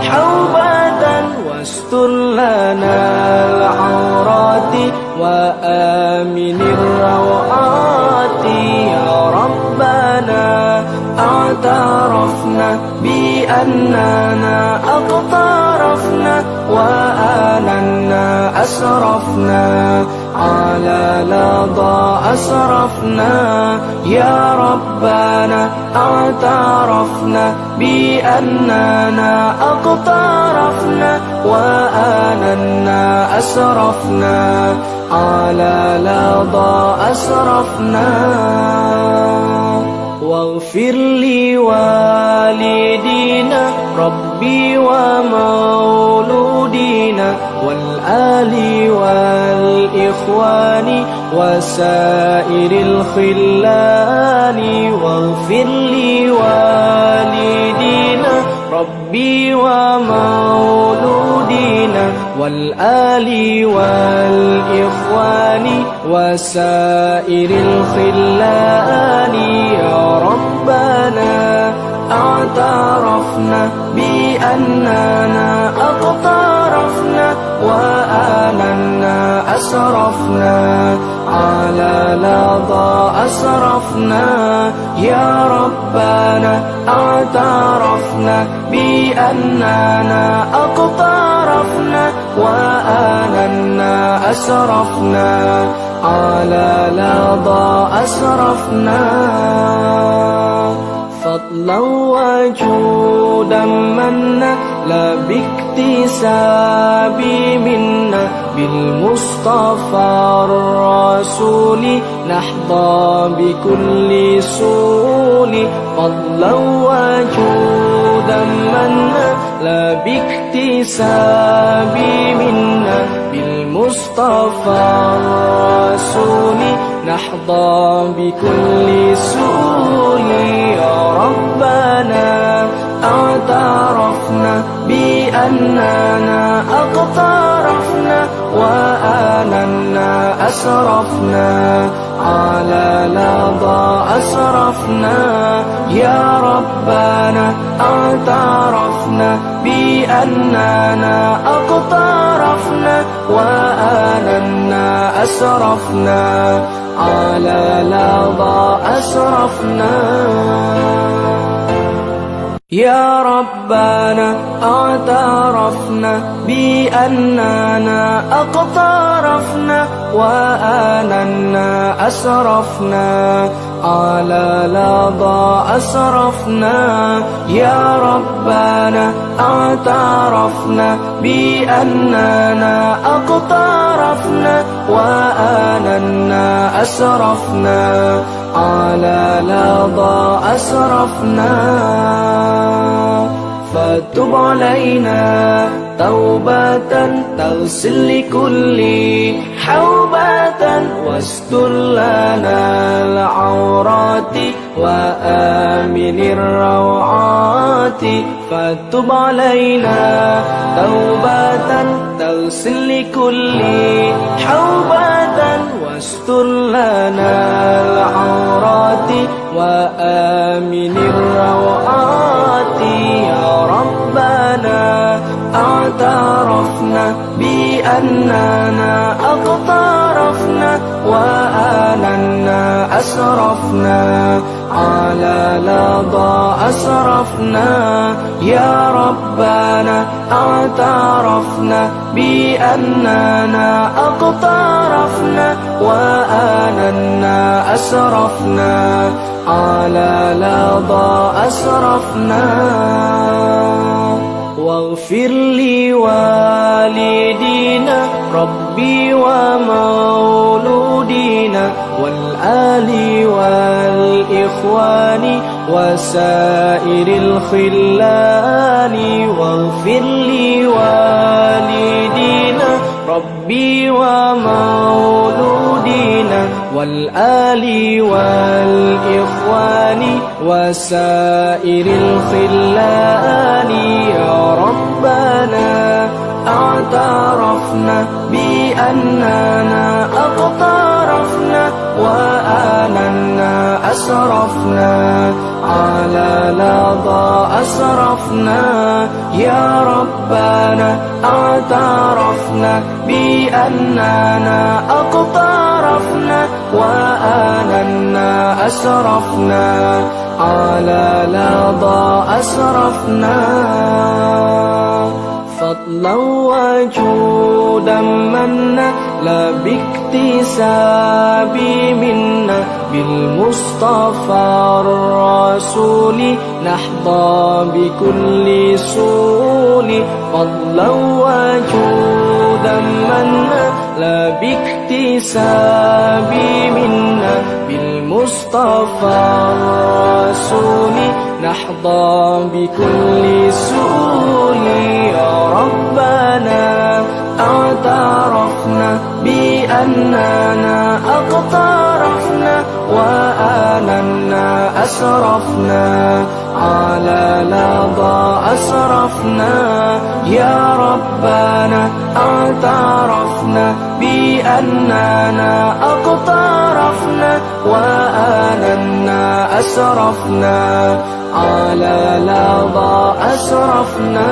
حوبة واستر لنا العورات وآمن الروعات يا ربنا اعترفنا بأننا أقترفنا وآننا أسرفنا على لظى أسرفنا يا ربنا اعترفنا بأننا أقترفنا وآننا أسرفنا على لظى أسرفنا واغفر لوالدينا ربي ومولودينا والآل والإخوان وسائر الخلان واغفر لوالدينا ربي ومولودينا والآل والإخوان وسائر الخلان يا ربنا اعترفنا بأننا أقترفنا وآننا أسرفنا على لظى أسرفنا يا ربنا اعترفنا بأننا أقترفنا وآننا أسرفنا على لظى أسرفنا فضلا وجودا منا لا باكتساب منا بالمصطفى الرسول نحظى بكل سول فضلا وجودا منا لا باكتساب منا بالمصطفى الرسول نحظى بكل سول يا ربنا اعترفنا بأننا أقترفنا وآننا أسرفنا على لظى أسرفنا يا ربنا اعترفنا بأننا أقترفنا وآننا أسرفنا على لظى أسرفنا يا ربنا اعترفنا بأننا أقترفنا وآننا أسرفنا على لظى أسرفنا يا ربنا اعترفنا بأننا أقترفنا وآننا أسرفنا على لظى أسرفنا فتب علينا توبة تغسل لكل حوبة واستر لنا العورات وآمن الروعات فتب علينا توبة تغسل لكل حوبة واستر لنا العورات وآمن الروعات يا ربنا اعترفنا بأننا أقترفنا وآننا أسرفنا على لظى أسرفنا يا ربنا اعترفنا بأننا أقترفنا وآننا أسرفنا على لظى أسرفنا واغفر لوالدينا ربي ومولودينا والآل والإخوان وسائر الخلان واغفر لوالدينا ربي ومولودينا والآل والإخوان وسائر الخلان يا ربنا اعترفنا بأننا أقترفنا وآننا أسرفنا على لظى أسرفنا يا ربنا اعترفنا بأننا اقترفنا وآننا أسرفنا على لظى أسرفنا فضلا وجودا منا لا باكتساب منا بالمصطفى الرسول نحظى بكل سول فضلا وجودا منا لا باكتساب منا بالمصطفى الرسول نحظى بكل سول يا ربنا اعترفنا بأننا اقترفنا وآننا أسرفنا على لظى أسرفنا يا ربنا اعترفنا بأننا اقترفنا وآننا أسرفنا على لظى أسرفنا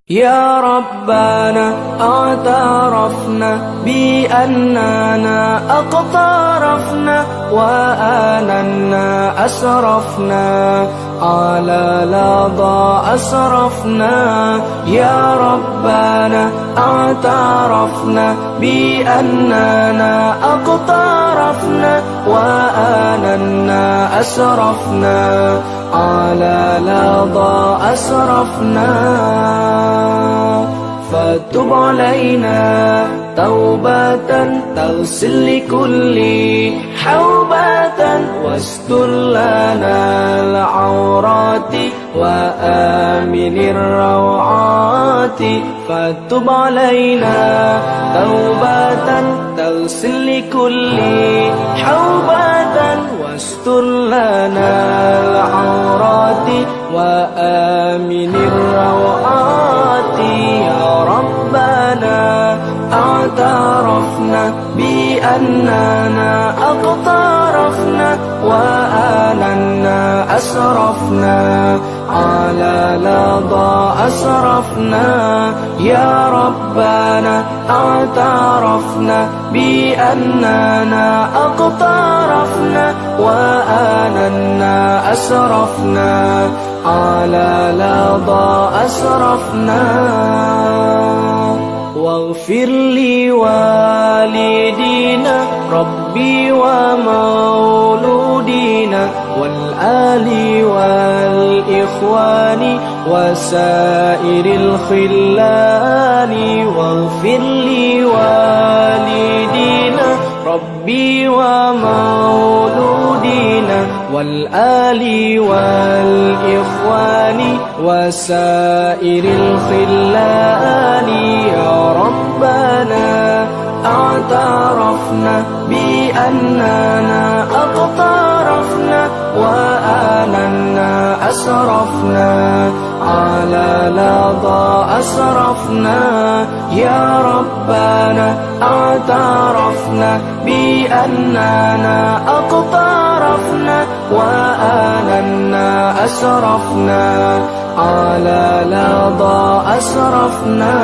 يا ربنا اعترفنا بأننا اقترفنا وآننا أسرفنا على لظى أسرفنا يا ربنا اعترفنا بأننا اقترفنا وآننا أسرفنا على لظى أسرفنا فتب علينا توبة تغسل لكل حوبة واستر لنا العورات وآمن الروعات فتب علينا توبة تغسل لكل حوبة واستر لنا العورات وآمن الروعات يا ربنا اعترفنا بأننا اقترفنا وآننا أسرفنا على لظى أسرفنا يا ربنا اعترفنا بأننا اقترفنا وآننا أسرفنا على لظى أسرفنا واغفر لوالدينا ربي ومولودينا والآل والإخوان وسائر الخلان واغفر لوالدينا ربي ومولودينا والآل والإخوان وسائر الخلان يا ربنا اعترفنا بأننا اقترفنا وآننا أسرفنا على لظى أسرفنا يا ربنا اعترفنا بأننا اقترفنا وآننا أسرفنا على لظى أسرفنا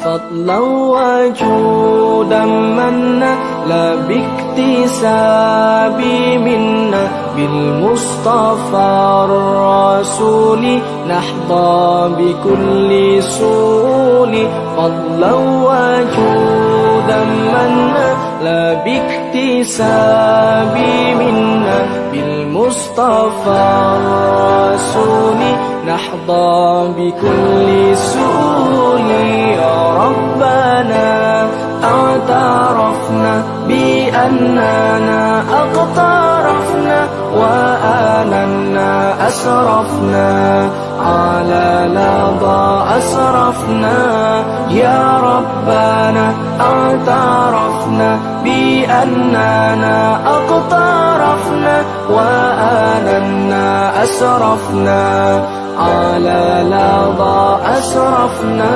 فضلا وجودا منا لا باكتساب منا بالمصطفى الرسول نحظى بكل سول فضلا وجودا منا لا باكتساب منا بالمصطفى الرسول نحظى بكل سول يا ربنا اعترفنا بأننا اقترفنا وآننا أسرفنا على لظى أسرفنا يا ربنا اعترفنا بأننا اقترفنا وآننا أسرفنا على لظى أسرفنا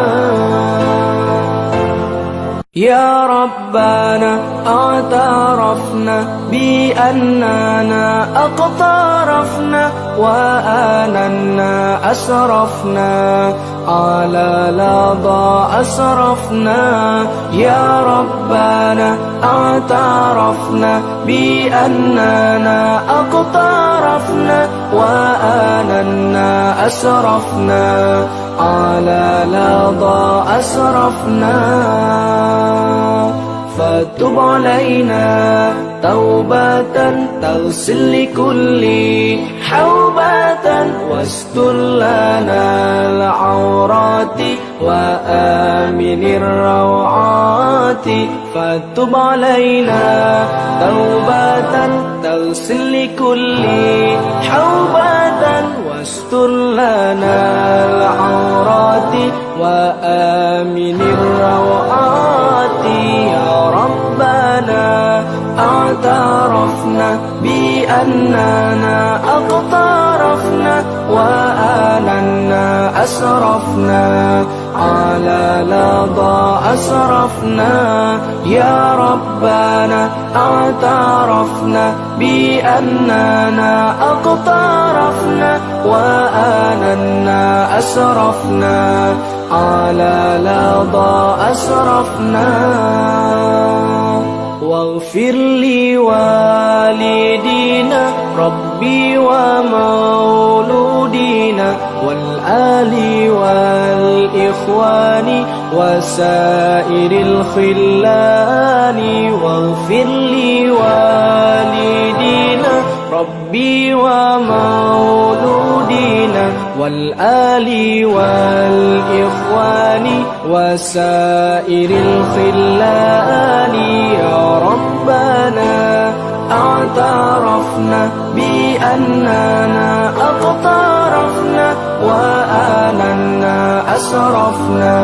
يا ربنا اعترفنا بأننا أقترفنا وآننا أسرفنا على لظى أسرفنا يا ربنا اعترفنا بأننا أقترفنا وآننا أسرفنا على لظى أسرفنا فتب علينا توبة تغسل لكل حوبة واستر لنا العورات وآمن الروعات فتب علينا توبة تغسل لكل حوبة واستر لنا العورات وآمن الروعات يا ربنا اعترفنا بأننا أقترفنا وآننا أسرفنا على لظى أسرفنا يا ربنا اعترفنا بأننا أقترفنا وآننا أسرفنا على لظى أسرفنا واغفر لوالدينا ربي ومولودينا والآل والإخوان وسائر الخلان واغفر لوالدينا ربي ومولودينا والآل والإخوان وسائر الخلان يا ربنا اعترفنا بأننا أقترفنا وآننا أسرفنا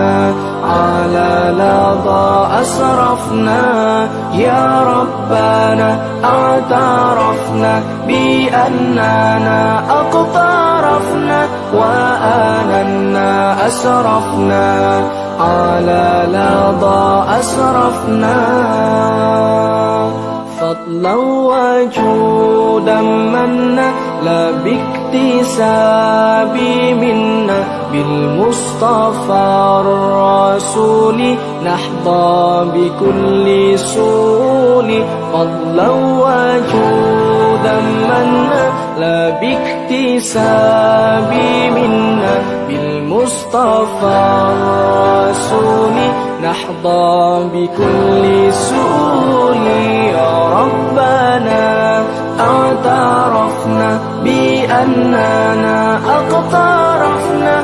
على لظى أسرفنا يا ربنا اعترفنا بأننا أقترفنا وآننا أسرفنا على لظى أسرفنا فضلا وجودا منا لا باكتساب منا بالمصطفى الرسول نحظى بكل سول فضلا وجودا منا لا باكتساب منا بالمصطفى الرسول نحظى بكل سول يا ربنا اعترفنا بأننا أقترفنا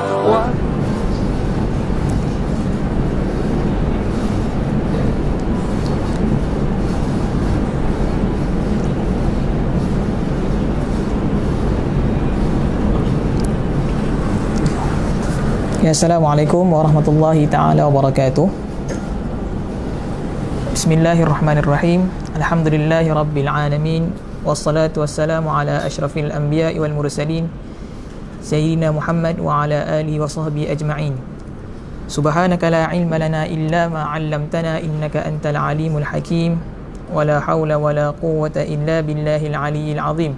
Ya, Assalamualaikum warahmatullahi ta'ala wabarakatuh. Bismillahirrahmanirrahim. Alhamdulillahi rabbil alamin. Wassalatu wassalamu ala ashrafil anbiya'i wal mursalin Sayyidina Muhammad wa ala alihi wa sahbihi ajma'in. Subhanaka la ilma lana illa ma 'allamtana innaka antal alimul hakim. Wa la hawla wa la quwwata illa billahil aliyyil azim.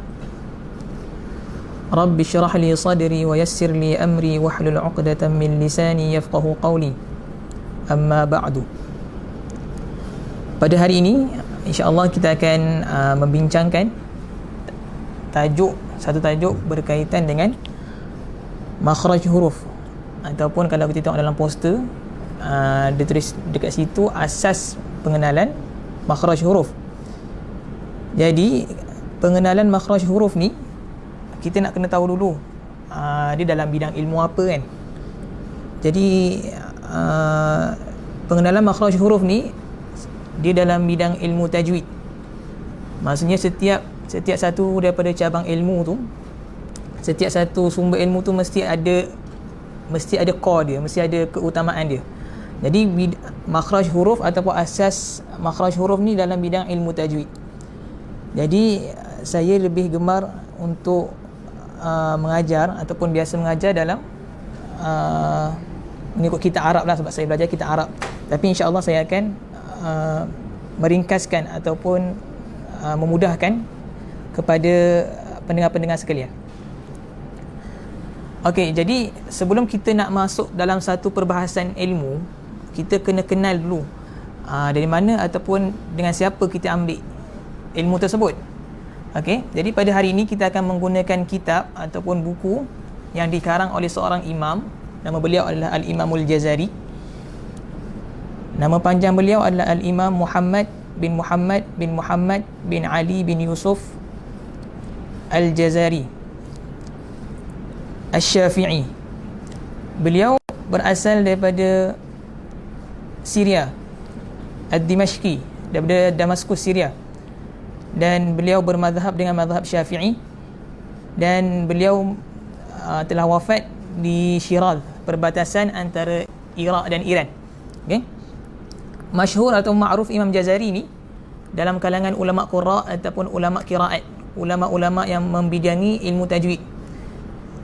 Rabbi syrah li sadri wa yassir li amri wahlul 'uqdatam min lisani yafqahu qawli. Amma ba'du. Pada hari ini insya-Allah kita akan membincangkan satu tajuk berkaitan dengan makhraj huruf, ataupun kalau kita tengok dalam poster dia tulis dekat situ asas pengenalan makhraj huruf. Jadi pengenalan makhraj huruf ni kita nak kena tahu dulu dia dalam bidang ilmu apa kan. Jadi pengenalan makhraj huruf ni dia dalam bidang ilmu tajwid. Maksudnya setiap satu daripada cabang ilmu tu, setiap satu sumber ilmu tu mesti ada core dia, mesti ada keutamaan dia. Jadi makhraj huruf ataupun asas makhraj huruf ni dalam bidang ilmu tajwid. Jadi saya lebih gemar untuk mengajar ataupun biasa mengajar dalam mengikut kitab Arab lah, sebab saya belajar kitab Arab. Tapi insya-Allah saya akan meringkaskan ataupun memudahkan kepada pendengar-pendengar sekalian. Okey, jadi sebelum kita nak masuk dalam satu perbahasan ilmu, kita kena kenal dulu dari mana ataupun dengan siapa kita ambil ilmu tersebut. Okey, jadi pada hari ini kita akan menggunakan kitab ataupun buku yang dikarang oleh seorang imam. Nama beliau adalah Al-Imamul Jazari. Nama panjang beliau adalah Al-Imam Muhammad bin Muhammad bin Muhammad bin Ali bin Yusuf Al-Jazari Asy-Syafi'i. Beliau berasal daripada Syria, Ad-Dimashqi, daripada Damaskus, Syria. Dan beliau bermazhab dengan mazhab Syafi'i, dan beliau telah wafat di Shiraz, perbatasan antara Iraq dan Iran. Okey. Masyhur atau ma'ruf Imam Jazari ni dalam kalangan ulama qurra ataupun ulama qiraat, ulama-ulama yang membidangi ilmu tajwid.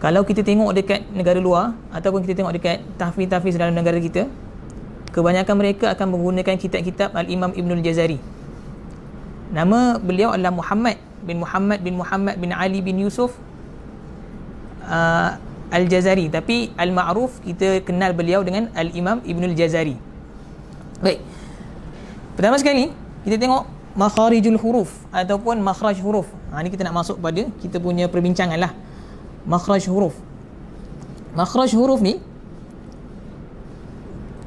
Kalau kita tengok dekat negara luar ataupun kita tengok dekat tahfiz-tahfiz dalam negara kita, kebanyakan mereka akan menggunakan kitab-kitab Al-Imam Ibnul Jazari. Nama beliau adalah Muhammad bin Muhammad bin Muhammad bin Ali bin Yusuf Al-Jazari, tapi al-ma'ruf kita kenal beliau dengan Al-Imam Ibnul Jazari. Baik. Pertama sekali kita tengok makharijul huruf ataupun makhraj huruf. Ni kita nak masuk pada kita punya perbincangan lah. Makhraj huruf. Makhraj huruf ni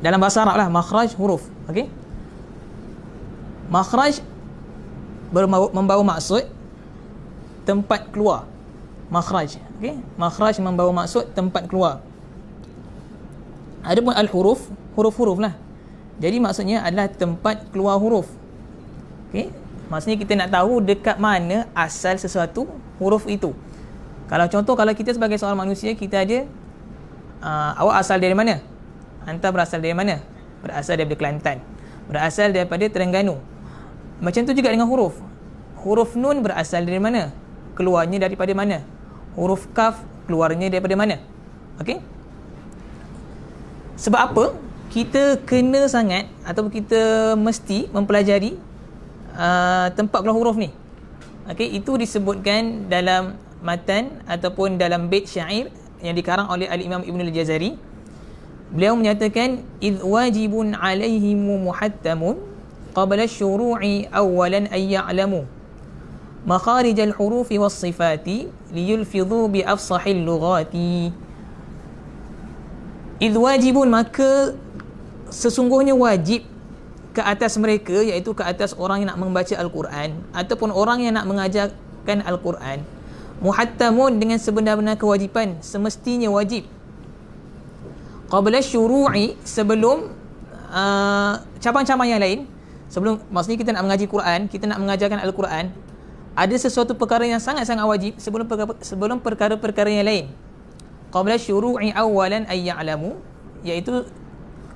dalam bahasa Arab lah, makhraj huruf. Okey. Makhraj membawa maksud tempat keluar. Makhraj. Okey. Makhraj membawa maksud tempat keluar. Adapun al-huruf, huruf-huruf lah. Jadi maksudnya adalah tempat keluar huruf. Okey. Maksudnya kita nak tahu dekat mana asal sesuatu huruf itu. Kalau contoh, kalau kita sebagai seorang manusia, kita ada awak asal dari mana? Anta berasal dari mana? Berasal daripada Kelantan. Berasal daripada Terengganu. Macam tu juga dengan huruf. Huruf nun berasal dari mana? Keluarnya daripada mana? Huruf kaf keluarnya daripada mana? Okey? Sebab apa? Kita kena sangat ataupun kita mesti mempelajari tempat keluar huruf ni. Okey, itu disebutkan dalam matan ataupun dalam bait syair yang dikarang oleh Al-Imam Ibnul Jazari. Beliau menyatakan idh wajibun alaihim muhattamun qabla asy-syuru'i awwalan ay ya'lamu makharij al-hurufi was-sifati liyulfidhu bi afsahil lughati. Idh wajibun, maka sesungguhnya wajib ke atas mereka, iaitu ke atas orang yang nak membaca Al-Quran ataupun orang yang nak mengajarkan Al-Quran, muhattamun, dengan sebenar-benar kewajipan, semestinya wajib, qabla syuru'i, sebelum cabang-cabang yang lain. Sebelum, maksudnya kita nak mengaji Quran, kita nak mengajarkan Al-Quran, ada sesuatu perkara yang sangat-sangat wajib sebelum perkara-perkara yang lain. Qabla syuru'i awalan ay ya'lamu, iaitu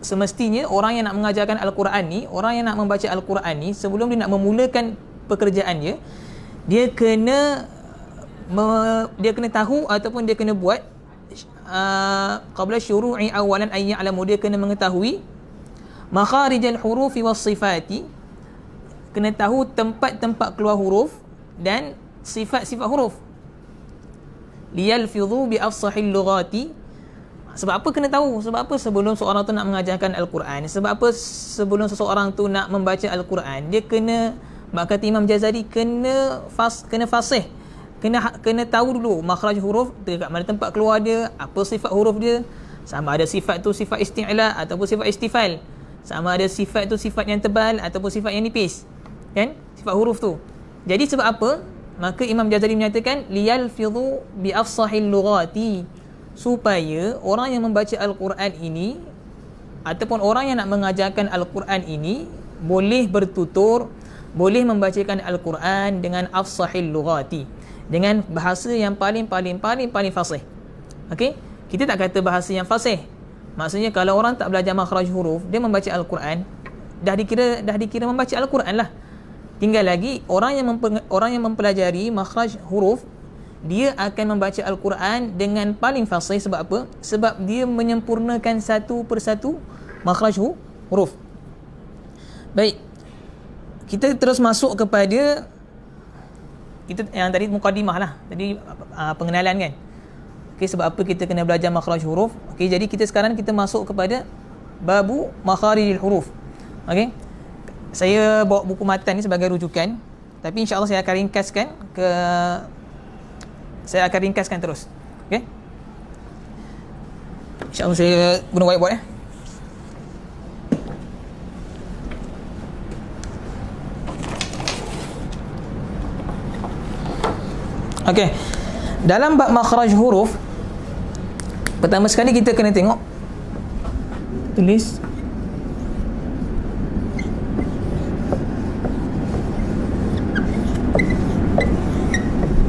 semestinya orang yang nak mengajarkan Al-Quran ni, orang yang nak membaca Al-Quran ni, sebelum dia nak memulakan pekerjaannya, dia kena tahu ataupun dia kena buat qabla syuru'i awalan ay ya'lamu, dia kena mengetahui makharijal hurufi was sifati, kena tahu tempat-tempat keluar huruf dan sifat-sifat huruf. Liyalfidhu bi afsahil lughati. Sebab apa kena tahu? Sebab apa sebelum seorang tu nak mengajarkan Al-Quran? Sebab apa sebelum seseorang tu nak membaca Al-Quran, dia kena, kata Imam Jazari, kena fasih, kena tahu dulu makhraj huruf, dekat mana tempat keluar dia, apa sifat huruf dia, sama ada sifat tu sifat isti'la ataupun sifat istifal, sama ada sifat tu sifat yang tebal ataupun sifat yang nipis, kan? Sifat huruf tu. Jadi sebab apa? Maka Imam Jazari menyatakan liyalfidhu bi afsahil lughati, supaya orang yang membaca Al-Quran ini ataupun orang yang nak mengajarkan Al-Quran ini boleh bertutur, boleh membacakan Al-Quran dengan afsahil lughati, dengan bahasa yang paling fasih. Okey, kita tak kata bahasa yang fasih. Maksudnya kalau orang tak belajar makhraj huruf, dia membaca Al-Quran dah dikira membaca Al-Quran lah. Tinggal lagi orang yang mempelajari makhraj huruf, dia akan membaca Al-Quran dengan paling fasih. Sebab apa? Sebab dia menyempurnakan satu persatu makhraj huruf. Baik. Kita terus masuk kepada kita yang tadi mukadimah lah. Tadi pengenalan kan. Okey, sebab apa kita kena belajar makhraj huruf. Okey, jadi kita sekarang kita masuk kepada babu makharijil huruf. Okey. Saya bawa buku matan ni sebagai rujukan, tapi insya-Allah saya akan ringkaskan terus. Okey. InsyaAllah saya guna whiteboard ya. Okey. Dalam bab makhraj huruf, pertama sekali kita kena tengok tulis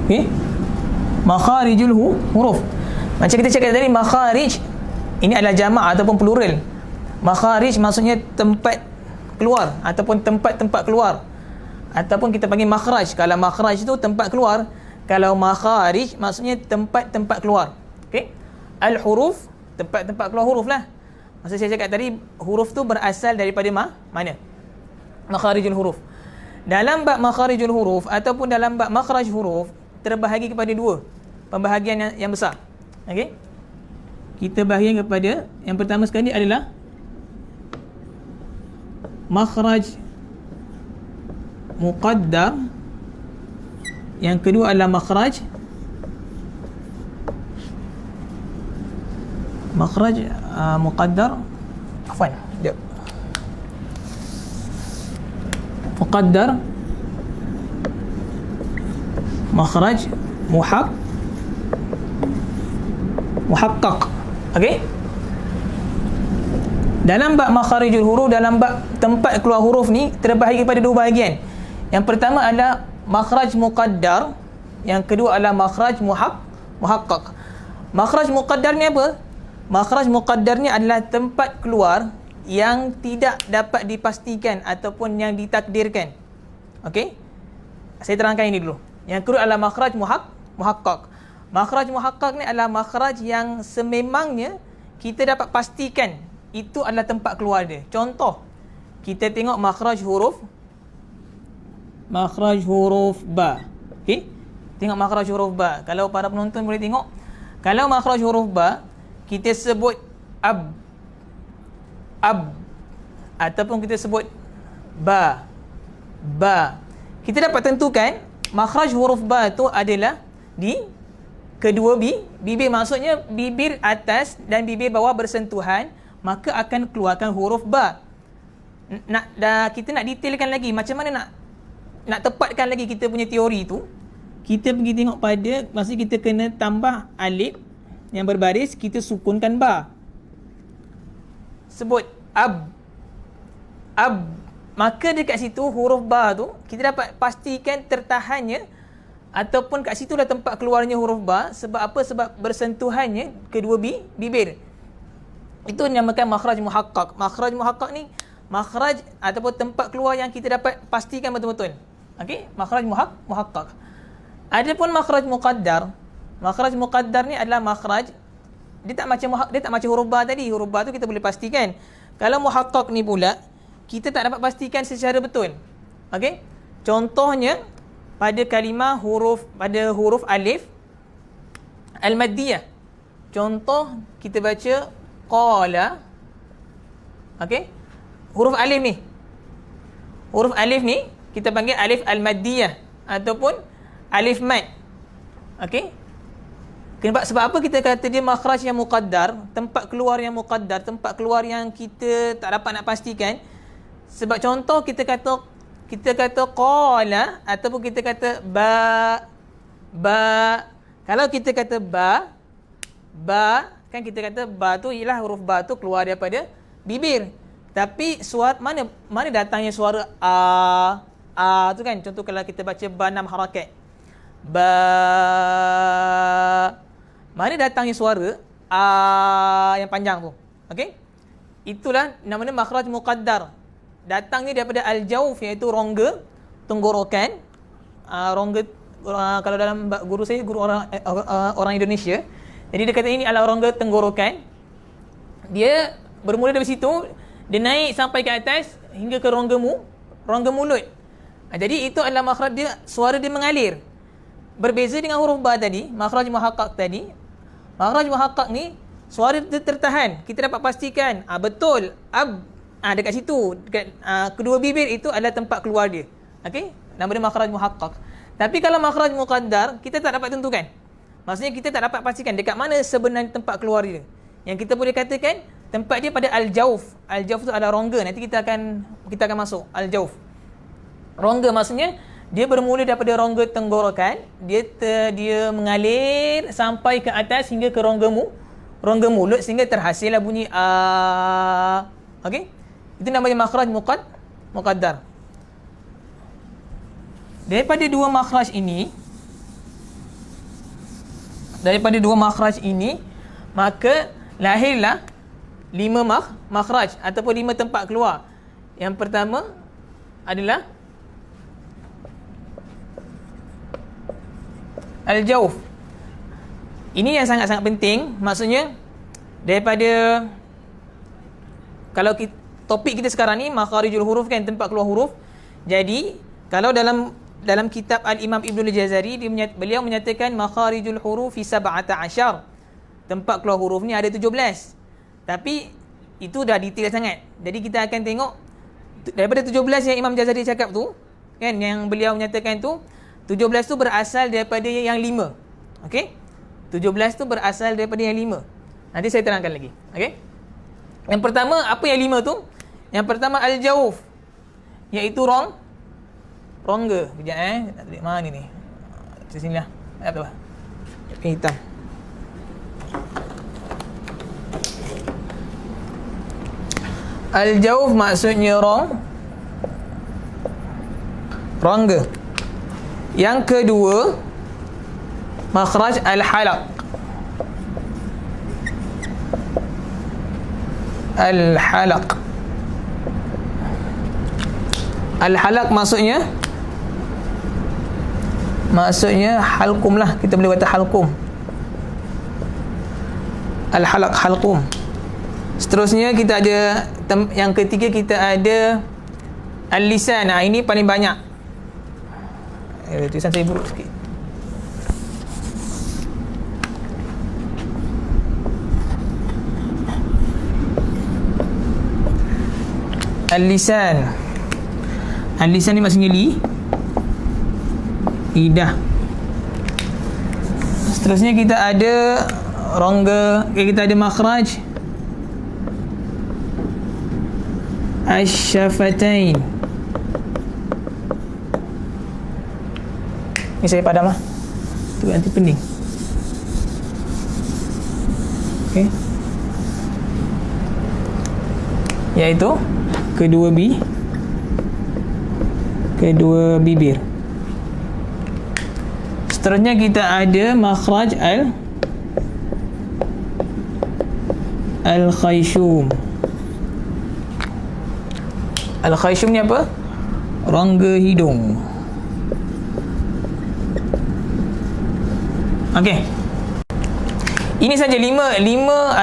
okey, makharijul huruf. Macam kita cakap tadi, makharij ini adalah jamak ataupun plural. Makharij maksudnya tempat keluar ataupun tempat-tempat keluar, ataupun kita panggil makhraj. Kalau makhraj itu tempat keluar, kalau makharij maksudnya tempat-tempat keluar. Okey. Al-huruf, tempat-tempat keluar huruf lah. Masa saya cakap tadi, huruf tu berasal daripada mana? Makharijul huruf. Dalam bab makharijul huruf ataupun dalam bab makhraj huruf, terbahagi kepada dua pembahagian yang besar. Okey. Kita bahagian kepada yang pertama sekali adalah makhraj muqaddar, yang kedua adalah makhraj muqaddar, muqaddar, makhraj muhaqqaq. Okey. Dalam bab makharijul huruf, dalam bab tempat keluar huruf ni terbahagi kepada dua bahagian. Yang pertama adalah makhraj muqaddar, yang kedua adalah makhraj muhaqqaq. Makhraj muqaddar ni apa? Makhraj muqaddar ni adalah tempat keluar yang tidak dapat dipastikan ataupun yang ditakdirkan. Okey? Saya terangkan ini dulu. Yang kedua adalah makhraj muhaqqaq. Makhraj muhaqqaq ni adalah makhraj yang sememangnya kita dapat pastikan itu adalah tempat keluar dia. Contoh, kita tengok makhraj huruf ba. Okey? Tengok makhraj huruf ba. Kalau para penonton boleh tengok, kalau makhraj huruf ba kita sebut ab ataupun kita sebut ba. Kita dapat tentukan makhraj huruf ba tu adalah di kedua bibir, maksudnya bibir atas dan bibir bawah bersentuhan, maka akan keluarkan huruf ba. Kita nak detailkan lagi, macam mana nak tepatkan lagi kita punya teori tu, kita pergi tengok pada, maksudnya kita kena tambah alif yang berbaris, kita sukunkan ba. Sebut ab. Maka dekat situ huruf ba tu kita dapat pastikan tertahannya, ataupun kat situ dah tempat keluarnya huruf ba. Sebab apa? Sebab bersentuhannya kedua bibir. Itu dinamakan makhraj muhaqqaq. Makhraj muhaqqaq ni makhraj ataupun tempat keluar yang kita dapat pastikan betul-betul. Okey, makhraj muhaqqaq. Adapun makhraj muqaddar, makhraj muqaddar ni adalah makhraj dia tak macam huruf ba tadi. Huruf ba tu kita boleh pastikan. Kalau muhaqqaq ni pula kita tak dapat pastikan secara betul. Okey? Contohnya pada kalimah pada huruf alif al-maddiyah. Contoh kita baca qala. Okey? Huruf alif ni kita panggil alif al-maddiyah ataupun alif mad. Okey? Sebab apa kita kata dia makhraj yang muqaddar, tempat keluar yang muqaddar, tempat keluar yang kita tak dapat nak pastikan. Sebab contoh kita kata qala ataupun kita kata ba. Kalau kita kata ba kan kita kata ba tu ialah huruf ba tu keluar daripada bibir. Tapi suara mana datangnya suara a tu kan? Contoh kalau kita baca ba 6 harakat. Ba, mana datangnya suara a yang panjang tu? Okey? Itulah namanya makhraj muqaddar. Datangnya daripada al-jawf, iaitu rongga tenggorokan. Rongga kalau dalam guru saya, guru orang Indonesia. Jadi dia kata ini adalah rongga tenggorokan. Dia bermula dari situ, dia naik sampai ke atas, hingga ke rongga mulut. Jadi itu adalah makhraj dia, suara dia mengalir. Berbeza dengan huruf ba tadi, makhraj muhaqqaq tadi. Makhraj muhaqqaq ni suara dia tertahan. Kita dapat pastikan betul dekat situ, dekat kedua bibir itu adalah tempat keluar dia. Okey? Nama dia makhraj muhaqqaq. Tapi kalau makhraj muqaddar, kita tak dapat tentukan. Maksudnya kita tak dapat pastikan dekat mana sebenarnya tempat keluar dia. Yang kita boleh katakan tempat dia pada al-jauf. Al-jauf tu adalah rongga. Nanti kita akan masuk al-jauf. Rongga maksudnya dia bermula daripada rongga tenggorokan, dia mengalir sampai ke atas hingga ke rongga mulut sehingga terhasillah bunyi okey. Itu namanya makhraj muqaddar. Daripada dua makhraj ini maka lahirlah 5 makhraj ataupun 5 tempat keluar. Yang pertama adalah al-jauf. Ini yang sangat-sangat penting. Maksudnya daripada, kalau topik kita sekarang ni makharijul huruf kan, tempat keluar huruf. Jadi kalau dalam kitab Al-Imam Ibnul Jazari, beliau menyatakan makharijul huruf fi 17. Tempat keluar huruf ni ada 17. Tapi itu dah detail sangat. Jadi kita akan tengok daripada 17 yang Imam Jazari cakap tu kan, yang beliau menyatakan tu, 17 tu berasal daripada yang 5. Okey? 17 tu berasal daripada yang 5. Nanti saya terangkan lagi. Okey? Yang pertama, apa yang 5 tu? Yang pertama al-jauf, iaitu rongga. Kejap tak tarik mana ni. Di sinilah. Apa? Hitam. Al-jauf maksudnya rongga. Yang kedua, makhraj al-halaq. Al-halaq maksudnya halqum lah. Kita boleh kata halqum. Al-halaq, halqum. Seterusnya kita ada yang ketiga, kita ada al-lisan. Ini paling banyak. Tulisan saya buruk sikit. Al-lisan. Al-lisan ni maksudnya lidah. Seterusnya kita ada rongga, kita ada makhraj asy-syafatain. Ni saya padam lah. Tu nanti pening. Okey. Iaitu kedua bibir. Seterusnya kita ada makhraj al-khayshum. Al-khayshum ni apa? Rongga hidung. Okey. Ini saja 5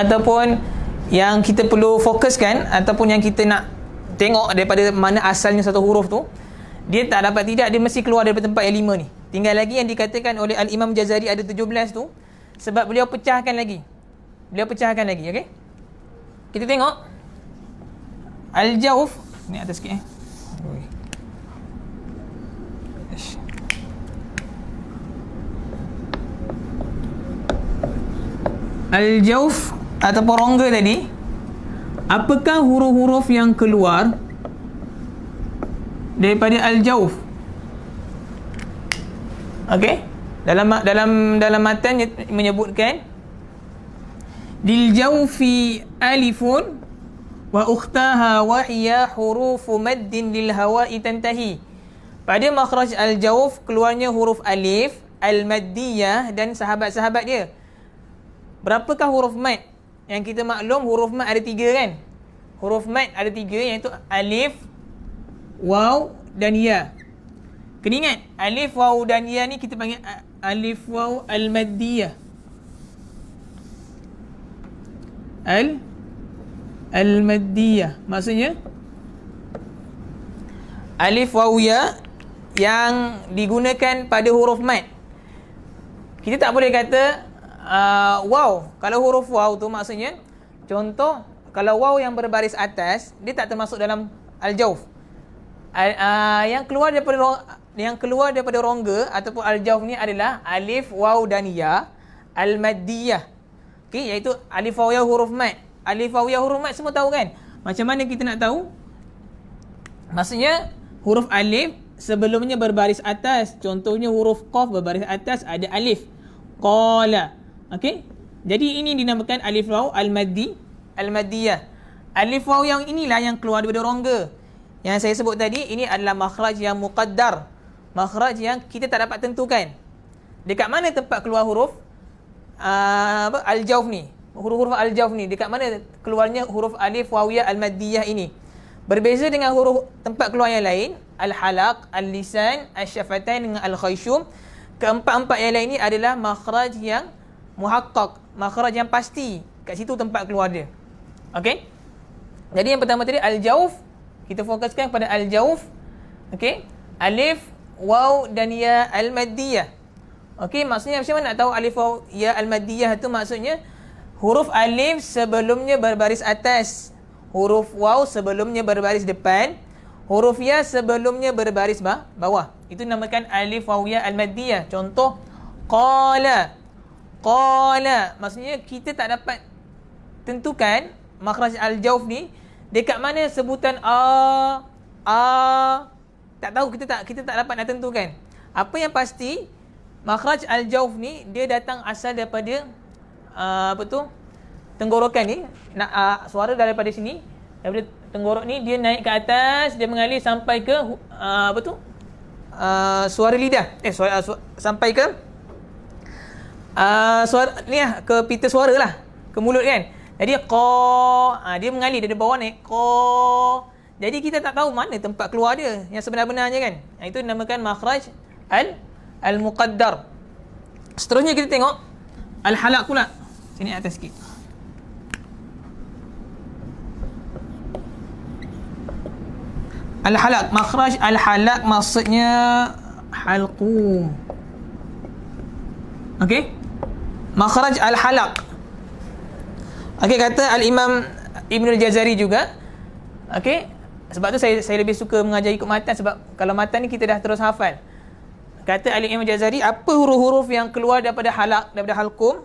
ataupun yang kita perlu fokuskan ataupun yang kita nak tengok daripada mana asalnya satu huruf tu. Dia tak dapat tidak, dia mesti keluar daripada tempat yang 5 ni. Tinggal lagi yang dikatakan oleh Al-Imam Jazari ada 17 tu, sebab beliau pecahkan lagi. Okey. Kita tengok al-jauf ni atas sikit Al-jauf ataupun rongga tadi, apakah huruf-huruf yang keluar daripada al-jauf? Okey, dalam matan menyebutkan lil jawfi alifun wa ukhtaha wa hiya hurufu maddin lil hawa'i tantahi. Pada makhraj al-jauf keluarnya huruf alif, al-maddiyah dan sahabat-sahabat dia. Berapakah huruf mad? Yang kita maklum huruf mad ada 3 kan? Huruf mad ada 3, iaitu alif, waw dan ya. Kena ingat, alif, waw dan ya ni kita panggil alif, waw al-maddiyah. Al-maddiyah maksudnya alif waw ya yang digunakan pada huruf mat. Kita tak boleh kata waw. Kalau huruf waw tu maksudnya, contoh, kalau waw yang berbaris atas, dia tak termasuk dalam al-jawf. Yang keluar daripada rongga ataupun al-jawf ni adalah alif, waw dan ya al-maddiyah. Okey, iaitu alif waw ya huruf mat. Alif waw ya huruf mat semua tahu kan? Macam mana kita nak tahu? Maksudnya huruf alif sebelumnya berbaris atas. Contohnya huruf qaf berbaris atas ada alif. Qala. Okey? Jadi ini dinamakan alif waw al-maddiyah. Alif waw yang inilah yang keluar daripada rongga. Yang saya sebut tadi, ini adalah makhraj yang muqaddar. Makhraj yang kita tak dapat tentukan. Dekat mana tempat keluar huruf al-jawf ni? Huruf-huruf al-jawf ni, dekat mana keluarnya huruf alif waw ya al-maddiyah ini? Berbeza dengan huruf tempat keluar yang lain, al-halaq, al-lisan, al-syafatain dengan al-khayshum. Keempat-empat yang lain ni adalah makhraj yang muhaqqaq, makhraj yang pasti. Kat situ tempat keluar dia. Okey? Jadi yang pertama tadi al-jawf, kita fokuskan pada al-jawf. Okey? Alif, waw dan ya al-maddiyah. Okey, maksudnya macam mana nak tahu alif waw ya al-maddiyah tu? Maksudnya huruf alif sebelumnya berbaris atas, huruf waw sebelumnya berbaris depan, huruf ya sebelumnya berbaris bawah. Itu namakan alif waw ya al-maddiyah. Contoh qala. Qala maksudnya kita tak dapat tentukan makhraj al-jawf ni dekat mana sebutan tak tahu, kita tak dapat nak tentukan. Apa yang pasti, makhraj al-jawf ni dia datang asal daripada tenggorokan ni. Suara daripada sini, daripada tenggorok ni dia naik ke atas, dia mengalir sampai ke suara lidah. Sampai ke suara ni lah, ke pita suara lah, ke mulut kan. Jadi dia mengalir dari bawah naik Jadi kita tak tahu mana tempat keluar dia yang sebenar-benarnya kan. Itu dinamakan makhraj al-muqaddar. Seterusnya kita tengok al-halaq pula. Sini atas sikit. Al-halaq, makhraj al-halaq maksudnya halqum. Okey? Makhraj al-halaq. Okey, kata al-Imam Ibn al-Jazari juga. Okey? Sebab tu saya lebih suka mengajar ikut matan, sebab kalau matan ni kita dah terus hafal. Kata al-Imam al-Jazari, apa huruf-huruf yang keluar daripada halaq, daripada halqum?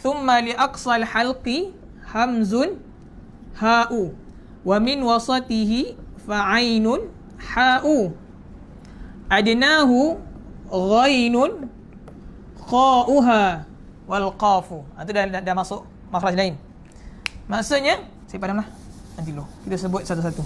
Thumma li aqsal halqi hamzun ha'u wa min wasatihi fa'ainun ha'u adnahu ghainun kha'uha wal qafu. Itu dah masuk makhraj lain. Maksudnya, saya padamlah. Nanti dulu kita sebut satu-satu.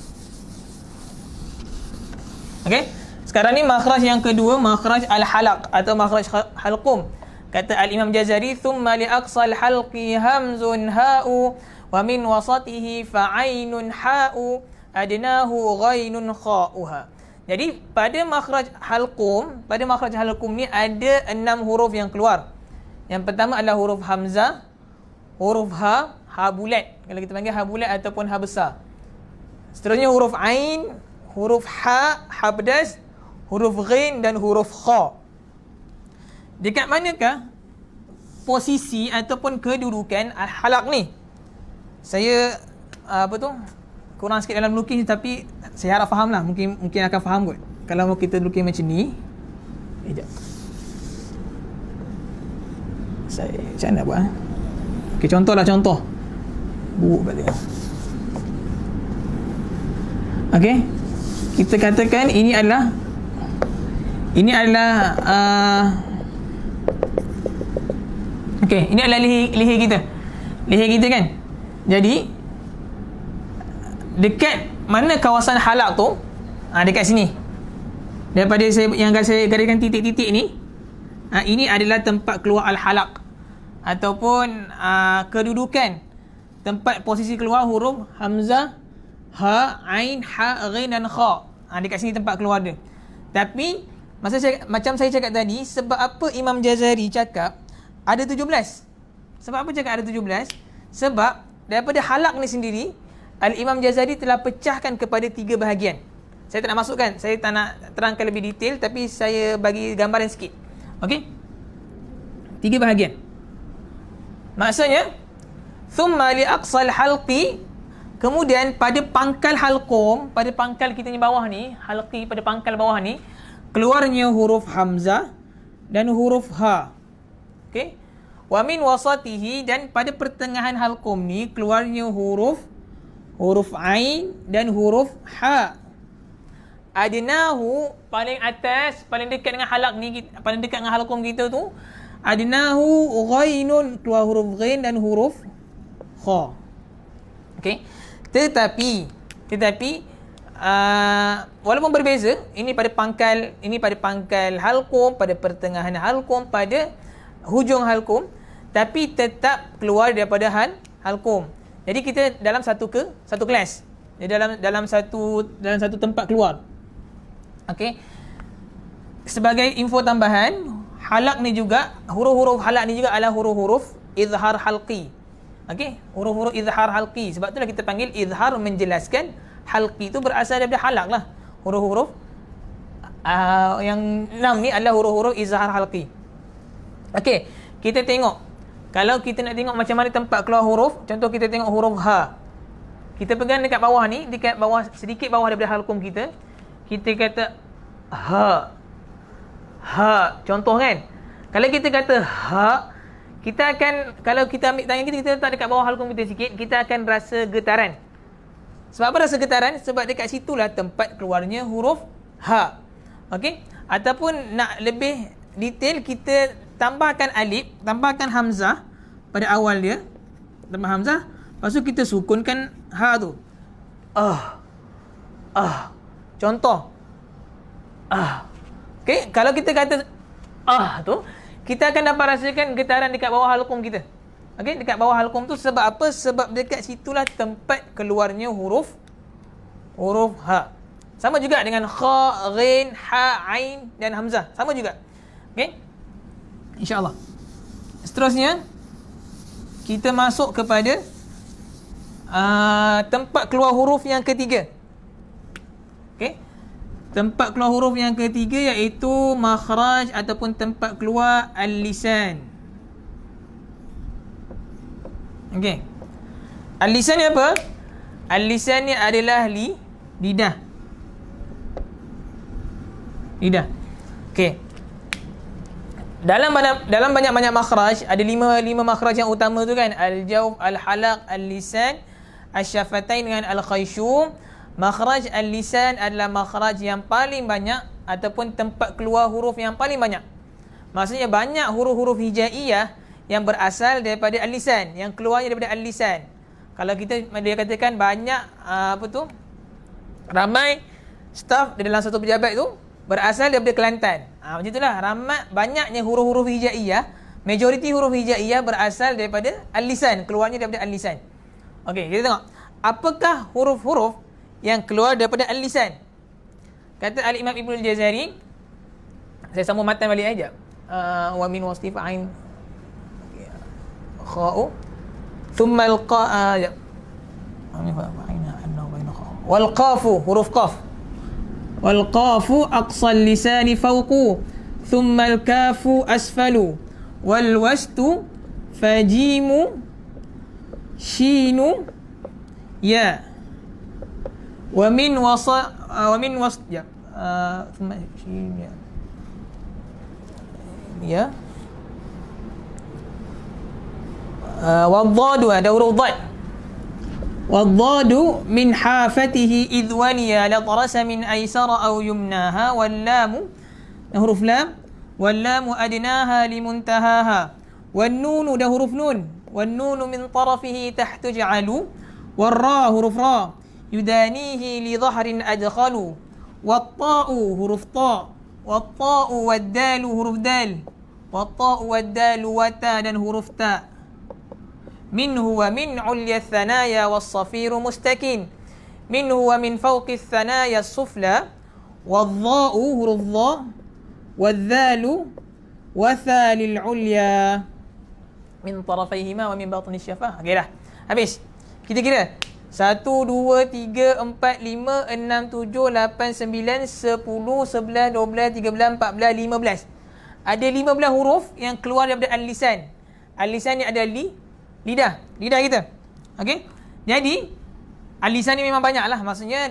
Okey? Sekarang ni makhraj yang kedua, makhraj al-halaq atau makhraj halqum. Kata al-Imam Jazari, thumma li aqsal halqi hamzun ha'u wa min wasatihi fa'ainun ha'u adnahu ghainun kha'uha. Jadi pada makhraj halqum ni ada 6 huruf yang keluar. Yang pertama adalah huruf hamzah, huruf ha bulat, kalau kita panggil ha bulat ataupun ha besar. Seterusnya huruf ain, huruf ha pedas, huruf ghin dan huruf kha. Dekat manakah posisi ataupun kedudukan al-halaq ni? Saya kurang sikit dalam melukis, tapi saya harap faham lah. Mungkin akan faham kot kalau kita lukis macam ni. Sekejap, saya macam mana nak buat? Okay, contoh buruk balik. Okay, kita katakan ini adalah ini adalah leher kita kan. Jadi dekat mana kawasan halaq tu? Dekat sini. Daripada yang saya gariskan titik-titik ni, ini adalah tempat keluar al-halaq ataupun kedudukan tempat posisi keluar huruf hamzah, ha, ain, ha, ghin dan kha. Dekat sini tempat keluar dia. Tapi macam saya cakap tadi, sebab apa Imam Jazari cakap ada 17? Sebab apa cakap ada 17? Sebab daripada halaq ni sendiri, Al-Imam Jazari telah pecahkan kepada 3 bahagian. Saya tak nak masukkan, saya tak nak terangkan lebih detail, tapi saya bagi gambaran sikit. Okey? 3 bahagian. Maksudnya, thumma li aqsal halqi, kemudian pada pangkal halqum, pada pangkal kita ni bawah ni, halqi pada pangkal bawah ni, keluarnya huruf hamzah dan huruf ha. Okey? Wa min wasatihi, dan pada pertengahan halqum ni keluarnya huruf ain dan huruf ha. Adnahu, paling atas, paling dekat dengan halaq ni, paling dekat dengan halqum kita tu, adnahu ghainun, keluar huruf ghain dan huruf kha. Okey. Tetapi walaupun berbeza, ini pada pangkal halqum, pada pertengahan halqum, pada hujung halqum, tapi tetap keluar daripada halqum. Jadi kita dalam satu kelas. Jadi dalam satu tempat keluar. Okey. Sebagai info tambahan, halaq ni juga, huruf-huruf halaq ni juga adalah huruf-huruf izhar halqi. Okey, huruf-huruf izhar halqi. Sebab itulah kita panggil izhar, menjelaskan halqi itu berasal daripada halaq lah. Huruf-huruf yang 6 ni adalah huruf-huruf izhar halqi. Okey, kita tengok. Kalau kita nak tengok macam mana tempat keluar huruf, contoh kita tengok huruf ha. Kita pegang dekat bawah ni, dekat bawah, sedikit bawah daripada halqum kita. Kita kata ha. Contoh kan. Kalau kita kata ha, kita akan, kalau kita ambil tangan kita letak dekat bawah halqum kita sikit, kita akan rasa getaran. Sebab apa rasa getaran? Sebab dekat situlah tempat keluarnya huruf ha. Okey? Ataupun nak lebih detail, kita tambahkan alif, tambahkan hamzah pada awal dia. Tambah hamzah, lepas tu kita sukunkan ha tu. Contoh. Okey, kalau kita kata tu, kita akan dapat rasakan getaran dekat bawah halqum kita. Okey, dekat bawah halqum tu sebab apa? Sebab dekat situlah tempat keluarnya huruf ha. Sama juga dengan kha, ghain, ha, ain dan hamzah. Sama juga. Okey? InsyaAllah. Seterusnya, kita masuk kepada tempat keluar huruf yang ketiga. Okey? Tempat keluar huruf yang ketiga iaitu makhraj ataupun tempat keluar al-lisan. Okey. Al-lisan ni apa? Al-lisan ni adalah lidah. Lidah. Okey. Dalam banyak-banyak makhraj, ada lima makhraj yang utama tu kan. Al-jawf, al-halaq, al-lisan, al-syafatain dengan al-khayshum. Makhraj al-lisan adalah makhraj yang paling banyak ataupun tempat keluar huruf yang paling banyak. Maksudnya banyak huruf-huruf hijaiyah yang berasal daripada al-lisan, yang keluarnya daripada al-lisan. Kalau dia katakan banyak ramai staf di dalam satu pejabat tu berasal daripada Kelantan. Macam itulah, banyaknya huruf-huruf hijaiyah, majoriti huruf hijaiyah berasal daripada al-lisan, keluarnya daripada al-lisan. Okey, kita tengok apakah huruf-huruf yang keluar daripada al-lisan. Kata al-Imam Ibnul Jazari, saya sambung matan balik aja. Wa min wastif ain kha'u thumma al-qa wal qafu, huruf qaf. Wal qafu aqsal lisani fawqu thumma al-kafu asfalu wal wastu fajimu shinu ya. Wa min wadhadu, ada huruf dhad. Wadhadu min hafatihi idh waliya la tarasa min aysara aw yumnaha wal lamu, huruf lam, wal lamu adnaha limuntahaha. Wan nunu, dah huruf nun, wan nunu min tarafihi tahtu ja'alu. Wal ra, huruf ra, yudanihi li dhahrin adkhalu. Wat ta'u, huruf ta', wat ta'u wad dalu, huruf dal, wat ta'u wad dalu wata dan huruf ta'. Minhu wa min ulya thanaya was safiru mustakin. Minhu wa min fawqi thanaya sufla. Wad dha'u, huruf dha, wad dhalu watha lil ulya min tarafayhima wa min batni syafah. Okey dah, habis. Kita kira 1, 2, 3, 4, 5, 6, 7, 8, 9, 10, 11, 12, 13, 14, 15, 16, ada 15 huruf yang keluar daripada al-lisan. Al-lisan ni ada lidah kita. Okey, jadi al-lisan ni memang banyak lah. Maksudnya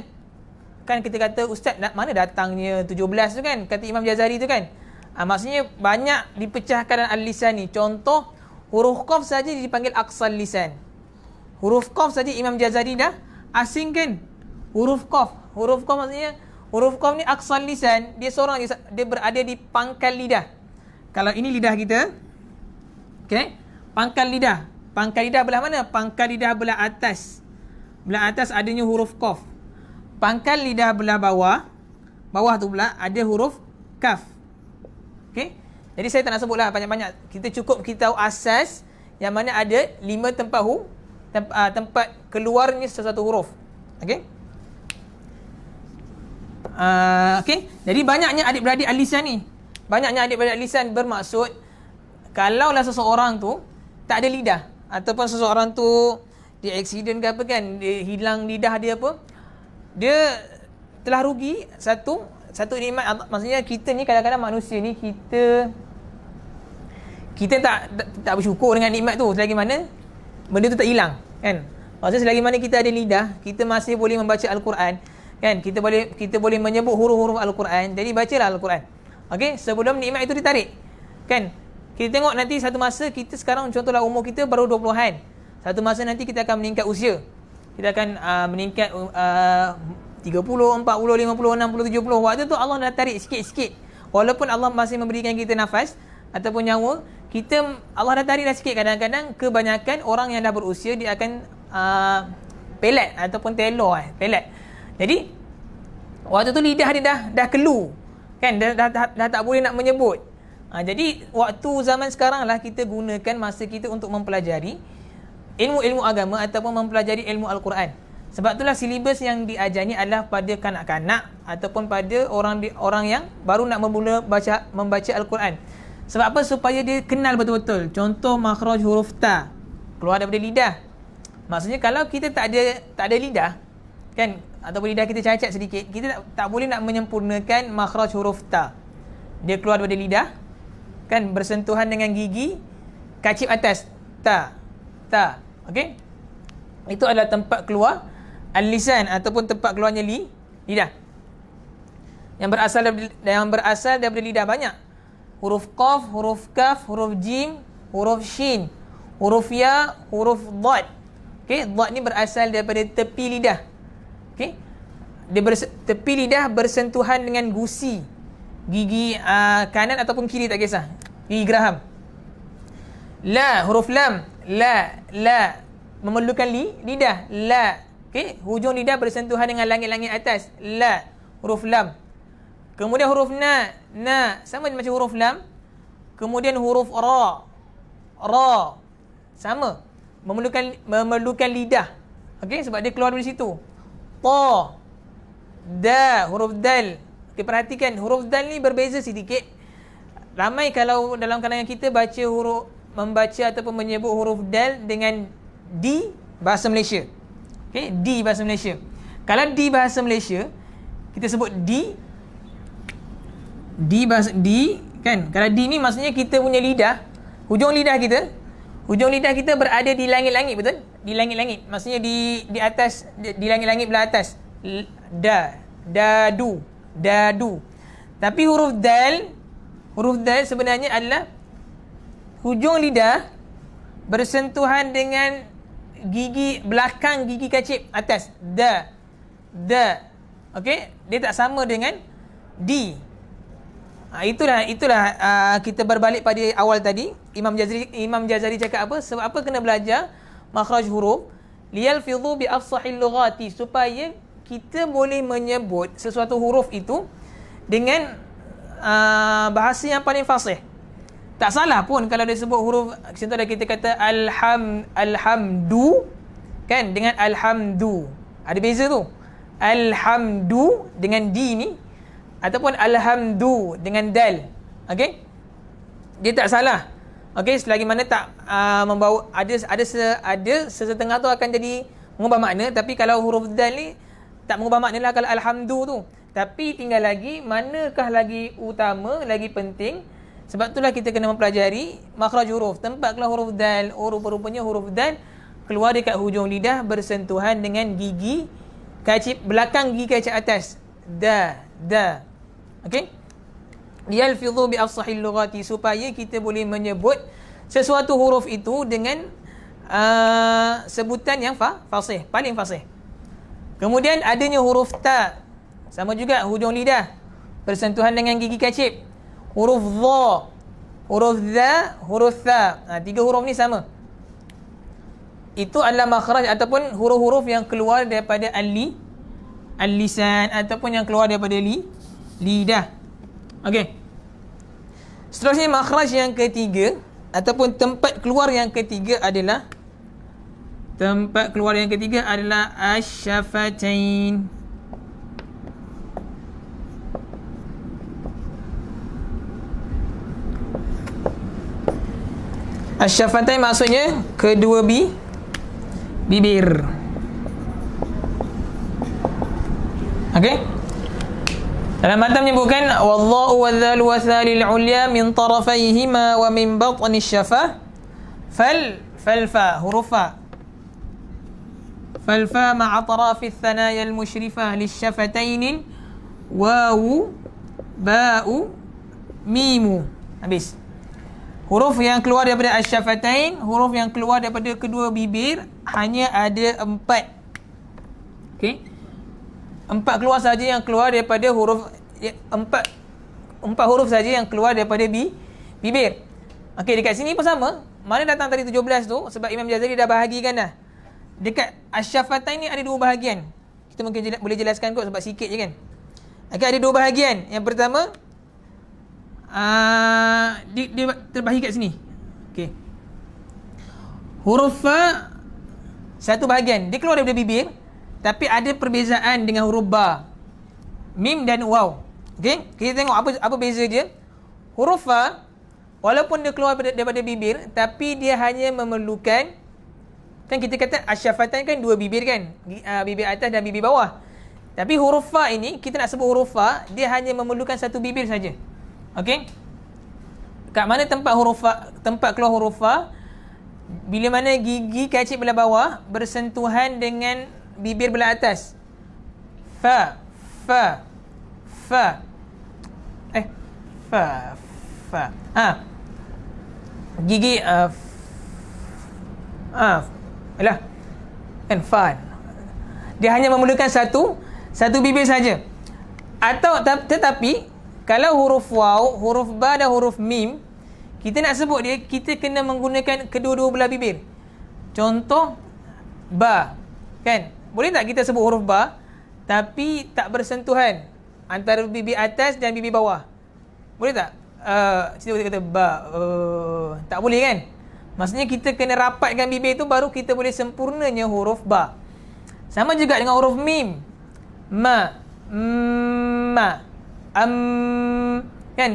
kan kita kata ustaz mana datangnya 17 tu kan, kata Imam Jazari tu kan. Maksudnya banyak dipecahkan al-lisan ni. Contoh huruf qaf saja dipanggil aqsal lisan. Huruf qaf saja Imam Jazari dah asingkan huruf qaf. Huruf qaf maksudnya huruf qaf ni aqsal lisan, dia seorang dia berada di pangkal lidah. Kalau ini lidah kita, okey, pangkal lidah. Pangkal lidah belah mana? Pangkal lidah belah atas. Belah atas adanya huruf qaf. Pangkal lidah belah bawah, bawah tu pula ada huruf kaf. Okey. Jadi saya tak nak sebutlah banyak-banyak. Kita cukup kita tahu asas yang mana ada 5 tempat tempat keluarnya sesuatu huruf. Okey. Okey. Jadi banyaknya adik-beradik al-lisan ni. Banyaknya adik-beradik al-lisan bermaksud kalaulah seseorang tu tak ada lidah ataupun seseorang tu dia accident ke apa kan, dia hilang lidah dia apa, dia telah rugi satu nikmat. Maksudnya kita ni kadang-kadang manusia ni kita tak bersyukur dengan nikmat tu selagi mana benda tu tak hilang kan. Maksudnya selagi mana kita ada lidah, kita masih boleh membaca Al-Quran kan, kita boleh menyebut huruf-huruf Al-Quran. Jadi bacalah Al-Quran. Okey, sebelum nikmat itu ditarik kan. Kita tengok nanti satu masa, kita sekarang contohlah umur kita baru 20-an. Satu masa nanti kita akan meningkat usia. Kita akan meningkat 30, 40, 50, 60, 70. Waktu tu Allah dah tarik sikit-sikit. Walaupun Allah masih memberikan kita nafas ataupun nyawa, Allah dah tarik dah sikit. Kadang-kadang kebanyakan orang yang dah berusia dia akan pelat ataupun telur pelat. Jadi waktu tu lidah dia dah kelu kan, dah tak boleh nak menyebut. Jadi waktu zaman sekarang lah kita gunakan masa kita untuk mempelajari ilmu-ilmu agama ataupun mempelajari ilmu Al-Quran. Sebab itulah silibus yang diajari adalah pada kanak-kanak ataupun pada orang yang baru nak memula membaca Al-Quran. Sebab apa? Supaya dia kenal betul-betul. Contoh makhraj huruf ta keluar daripada lidah. Maksudnya kalau kita tak ada lidah kan, ataupun lidah kita cacat sedikit, kita tak boleh nak menyempurnakan makhraj huruf ta. Dia keluar daripada lidah kan, bersentuhan dengan gigi kacip atas ta. Okey, itu adalah tempat keluar al-lisan ataupun tempat keluarnya lidah yang berasal daripada lidah. Banyak huruf qaf, huruf kaf, huruf jim, huruf shin, huruf ya, huruf dhad. Okey, dhad ni berasal daripada tepi lidah. Okey, tepi lidah bersentuhan dengan gusi gigi kanan ataupun kiri, tak kisah, gigi geraham. La, huruf lam, la memerlukan lidah, la. Okey, hujung lidah bersentuhan dengan langit-langit atas, la, huruf lam. Kemudian huruf na sama macam huruf lam. Kemudian huruf ra sama, memerlukan lidah. Okey, sebab dia keluar dari situ. Ta, da, huruf dal. Okay, perhatikan huruf dal ni berbeza sedikit. Ramai kalau dalam kalangan kita membaca ataupun menyebut huruf dal dengan di bahasa Malaysia. Okey, di bahasa Malaysia. Kalau di bahasa Malaysia kita sebut di bahasa di kan. Kalau di ni maksudnya kita punya lidah, hujung lidah kita berada di langit-langit, betul? Di langit-langit. Maksudnya di atas, di langit-langit belah atas. Dadu. Tapi huruf dal sebenarnya adalah hujung lidah bersentuhan dengan gigi belakang gigi kacip atas. Da. Okey, dia tak sama dengan di. Itulah kita berbalik pada awal tadi. Imam Jazari cakap apa? Sebab apa kena belajar makhraj huruf? Liyalfidhu bi afsahil lughati, supaya kita boleh menyebut sesuatu huruf itu dengan bahasa yang paling fasih. Tak salah pun kalau dia sebut huruf, contohnya kita kata alhamdu kan, dengan alhamdu. Ada beza tu. Alhamdu dengan di ni ataupun alhamdu dengan dal. Okey? Dia tak salah. Okey, selagi mana tak membawa ada sesetengah tu akan jadi mengubah makna. Tapi kalau huruf dal ni tak mengubah makna lah kalau alhamdu tu. Tapi tinggal lagi manakah lagi utama, lagi penting. Sebab itulah kita kena mempelajari makhraj huruf. Tempat keluar huruf dal, rupa-rupanya huruf dal keluar dekat hujung lidah bersentuhan dengan gigi kacip belakang, gigi kacip atas. Da. Okey? Yalfidhu bi afsahil lughati, supaya kita boleh menyebut sesuatu huruf itu dengan sebutan yang fasih, paling fasih. Kemudian adanya huruf ta, sama juga hujung lidah bersentuhan dengan gigi kacip. Huruf dha, huruf dha, huruf tha. Tiga huruf ni sama. Itu adalah makhraj ataupun huruf-huruf yang keluar daripada al-lisan ataupun yang keluar daripada lidah. Okey. Seterusnya makhraj yang ketiga ataupun tempat keluar yang ketiga adalah asy-syafatain. Asy-syafatain maksudnya kedua bibir. Okey? Dalam matan menyebutkan wallahu wadzalu wathalil ulya min tarafayhima wa min batni syafah falfa hurufa falfa ma'a tarafi thanaya al-musyrifah lisyafatain wawu ba'u mimu. Habis. Huruf yang keluar daripada asy-syafatain, huruf yang keluar daripada kedua bibir hanya ada 4. Okey? 4 keluar saja yang keluar daripada huruf 4 huruf saja yang keluar daripada bibir. Okey, dekat sini pun sama. Mana datang tadi 17 tu sebab Imam Jazari dah bahagikan dah. Dekat asy-syafatain ni ada 2 bahagian. Kita mungkin boleh jelaskan kot sebab sikit je kan. Okey, ada 2 bahagian. Yang pertama dia terbahagi kat sini. Okey. Huruf fa satu bahagian, dia keluar daripada bibir. Tapi ada perbezaan dengan huruf ba, mim dan waw. Okey, kita tengok apa beza dia. Huruf fa walaupun dia keluar daripada bibir, tapi dia hanya memerlukan, kan kita kata asy-syafatain kan 2 bibir kan, bibir atas dan bibir bawah. Tapi huruf fa ini kita nak sebut huruf fa, dia hanya memerlukan 1 bibir saja. Okey, kat mana tempat huruf fa, tempat keluar huruf fa? Bila mana gigi kacip belah bawah bersentuhan dengan bibir belah atas. Fa. Gigi alah. Kan fa. Dia hanya memerlukan satu bibir saja. Atau tetapi kalau huruf waw, huruf ba dan huruf mim, kita nak sebut dia, kita kena menggunakan kedua-dua belah bibir. Contoh ba. Kan? Boleh tak kita sebut huruf ba tapi tak bersentuhan antara bibir atas dan bibir bawah? Boleh tak? Kita kata ba, tak boleh kan? Maksudnya kita kena rapatkan bibir tu baru kita boleh sempurnanya huruf ba. Sama juga dengan huruf mim. Ma, kan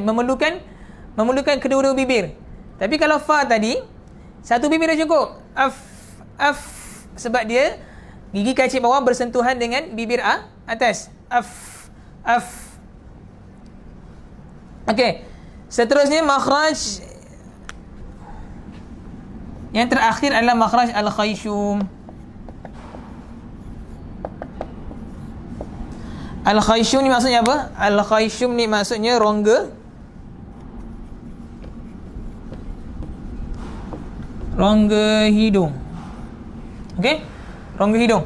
memerlukan kedua-dua bibir. Tapi kalau fa tadi, satu bibir dah cukup. Af sebab dia gigi kacip bawah bersentuhan dengan bibir atas. Af. Okey. Seterusnya makhraj yang terakhir adalah makhraj al-khayshum. Al-khayshum ni maksudnya apa? Al-khayshum ni maksudnya rongga hidung. Okey? Rongga hidung.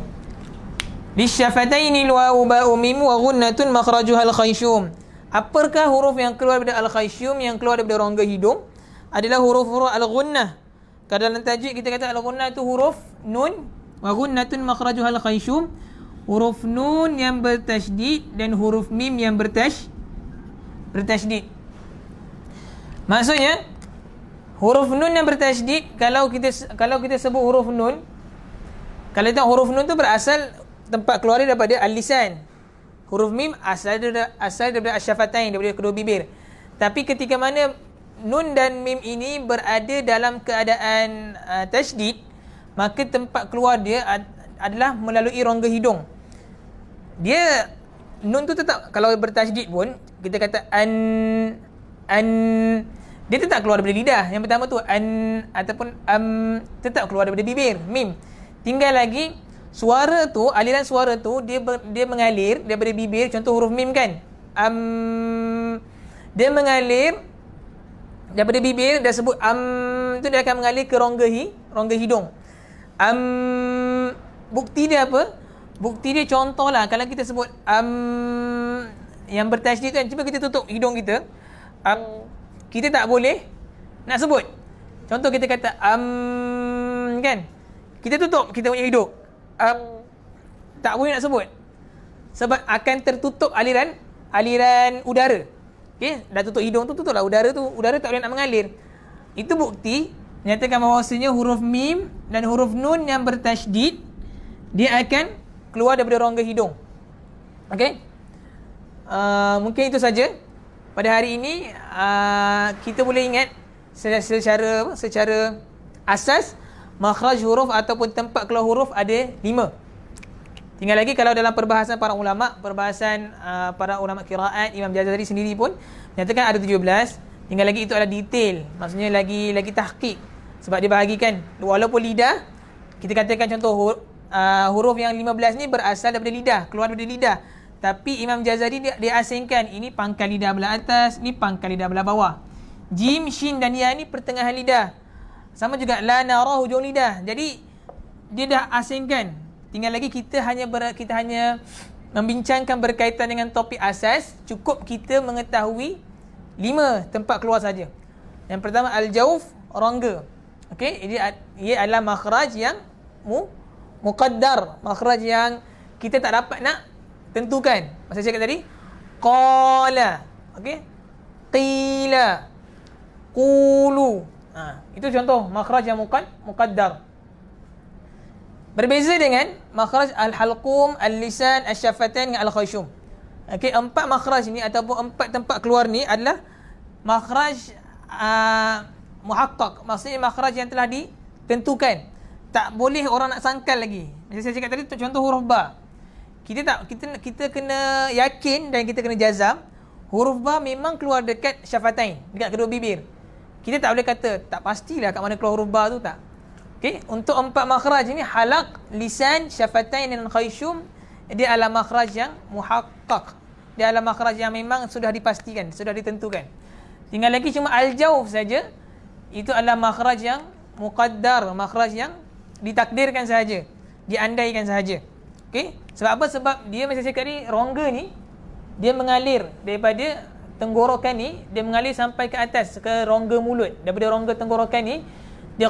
Lisyafataini wawu ba'u mim wa ghunnatun makhrajuha al-khayshum. Apakah huruf yang keluar daripada al-khayshum, yang keluar daripada rongga hidung? Adalah huruf-huruf al-ghunnah. Kalau dalam tajwid kita kata al-ghunnah itu huruf nun, wa ghunnatun makhrajuha al-khayshum. Huruf nun yang bertasydid dan huruf mim yang bertasydid. Maksudnya huruf nun yang bertasydid, kalau kita sebut huruf nun, kalau kita huruf nun tu berasal tempat keluar daripada al-lisan. Huruf mim asal daripada asy-syafatain, daripada kedua bibir. Tapi ketika mana nun dan mim ini berada dalam keadaan tasydid, maka tempat keluar dia adalah melalui rongga hidung. Dia nun tu tetap, kalau bertajdid pun kita kata an, dia tetap keluar daripada lidah. Yang pertama tu an ataupun tetap keluar daripada bibir, mim. Tinggal lagi suara tu, aliran suara tu dia mengalir daripada bibir. Contoh huruf mim kan, dia mengalir daripada bibir, dah sebut tu dia akan mengalir ke rongga hidung. Bukti dia apa? Bukti dia contohlah, kalau kita sebut yang bertajdid kan, cuba kita tutup hidung kita. Kita tak boleh nak sebut. Contoh kita kata kan, kita tutup kita punya hidung. Tak boleh nak sebut. Sebab akan tertutup aliran udara. Okey, dah tutup hidung tu, tutuplah udara tak boleh nak mengalir. Itu bukti menyatakan bahawasanya huruf mim dan huruf nun yang bertajdid dia akan keluar daripada rongga hidung. Okey. Mungkin itu saja pada hari ini. Kita boleh ingat secara asas makhraj huruf ataupun tempat keluar huruf ada 5. Tinggal lagi kalau dalam perbahasan para ulama, para ulama qiraat, Imam Jazari sendiri pun nyatakan ada 17. Tinggal lagi itu adalah detail, maksudnya lagi tahqiq. Sebab dia bahagikan, walaupun lidah, kita katakan contoh huruf yang 15 ni berasal daripada lidah, keluar daripada lidah. Tapi Imam Jazari dia asingkan, ini pangkal lidah belah atas, ni pangkal lidah belah bawah. Jim, shin dan ya ni pertengahan lidah. Sama juga la nara hujung lidah. Jadi dia dah asingkan. Tinggal lagi kita hanya membincangkan berkaitan dengan topik asas. Cukup kita mengetahui 5 tempat keluar saja. Yang pertama al-jauf, rongga. Okey, ia adalah makhraj yang muqaddar, makhraj yang kita tak dapat nak tentukan. Masa saya cakap tadi, qala, okey, qila, qulu. Itu contoh makhraj yang muqaddar. Berbeza dengan makhraj al-halqum, al-lisan, al-syafatain dengan al-khayshum. Okey, 4 makhraj ni ataupun 4 tempat keluar ni adalah makhraj muhaqqaq. Maksudnya makhraj yang telah ditentukan. Tak boleh orang nak sangkal lagi. Macam saya cakap tadi, contoh huruf ba. Kita kena yakin dan kita kena jazam huruf ba memang keluar dekat syafatain, dekat kedua bibir. Kita tak boleh kata tak pastilah kat mana keluar huruf ba tu, tak. Okey, untuk 4 makhraj ini halaq, lisan, syafatain dan khayshum, dia adalah makhraj yang muhaqqaq. Dia adalah makhraj yang memang sudah dipastikan, sudah ditentukan. Tinggal lagi cuma al-jawf saja. Itu adalah makhraj yang muqaddar, makhraj yang ditakdirkan sahaja, diandaikan sahaja. Okey? Sebab apa? Sebab dia macam saya cakap ni, rongga ni dia mengalir daripada tenggorokan ni, dia mengalir sampai ke atas ke rongga mulut. Daripada rongga tenggorokan ni dia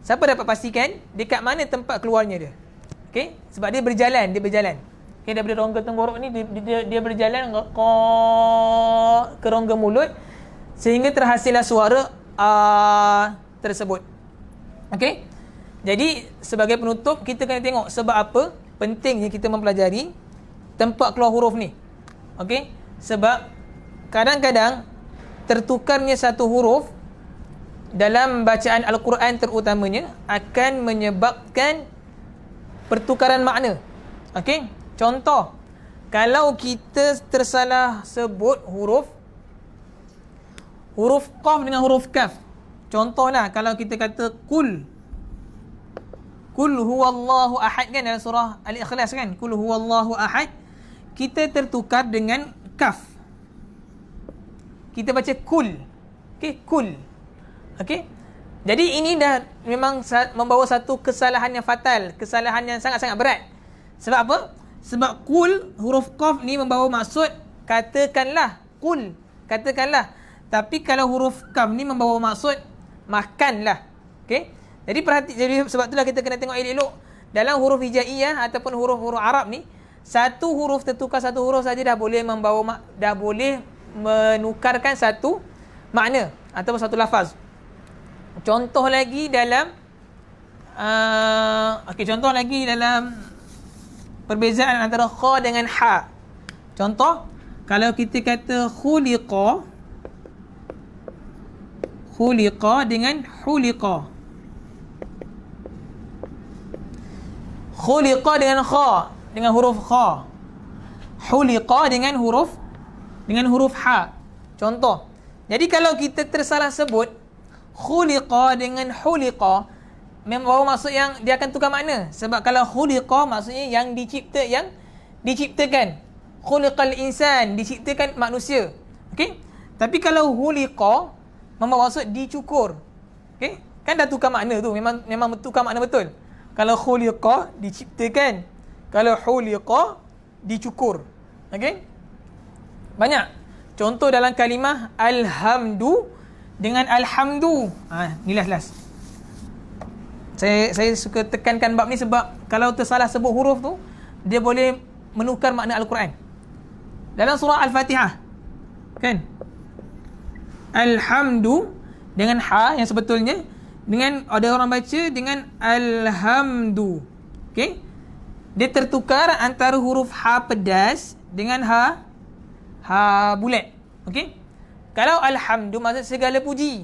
siapa dapat pastikan dekat mana tempat keluarnya dia? Okey? Sebab dia berjalan. Okey, daripada rongga tenggorok ni dia berjalan ke rongga mulut sehingga terhasillah suara tersebut. Okey? Jadi sebagai penutup kita kena tengok sebab apa pentingnya kita mempelajari tempat keluar huruf ni. Okey? Sebab kadang-kadang tertukarnya satu huruf dalam bacaan Al-Quran terutamanya akan menyebabkan pertukaran makna. Okey? Contoh, kalau kita tersalah sebut huruf qaf dengan huruf kaf. Contohlah kalau kita kata kul huwallahu ahad kan, dalam surah Al-Ikhlas kan, kul huwallahu ahad, kita tertukar dengan kaf. Kita baca kul. Okey, kul. Okey. Jadi ini dah memang membawa satu kesalahan yang fatal, kesalahan yang sangat-sangat berat. Sebab apa? Sebab kul, huruf qaf ni membawa maksud katakanlah, kul, katakanlah. Tapi kalau huruf kaf ni membawa maksud makanlah. Okey? Jadi sebab itulah kita kena tengok elok-elok dalam huruf hijaiyah ataupun huruf-huruf Arab ni, satu huruf tertukar satu huruf saja dah boleh menukarkan satu makna ataupun satu lafaz. Contoh lagi dalam contoh lagi dalam perbezaan antara kha dengan ha. Contoh, kalau kita kata khuliqa dengan huliqa. Khuliqa dengan kha, dengan huruf kha. Huliqa dengan huruf ha. Contoh. Jadi kalau kita tersalah sebut khuliqa dengan huliqa, membawa maksud yang dia akan tukar makna. Sebab kalau khuliqa maksudnya yang diciptakan. Khuliqal insan, diciptakan manusia. Okey? Tapi kalau huliqa membawa maksud dicukur. Okey? Kan dah tukar makna tu, memang tukar makna betul. Kalau khuliqa diciptakan, kalau huliqa dicukur. Okey? Banyak contoh dalam kalimah alhamdu dengan alhamdu. Ni last. Saya suka tekankan bab ni sebab kalau tersalah sebut huruf tu, dia boleh menukar makna Al-Quran. Dalam surah Al-Fatihah, kan? Alhamdu dengan ha yang sebetulnya, dengan ada orang baca dengan alhamdu. Okey? Dia tertukar antara huruf ha pedas dengan ha bulat. Okey? Kalau alhamdu maksud segala puji.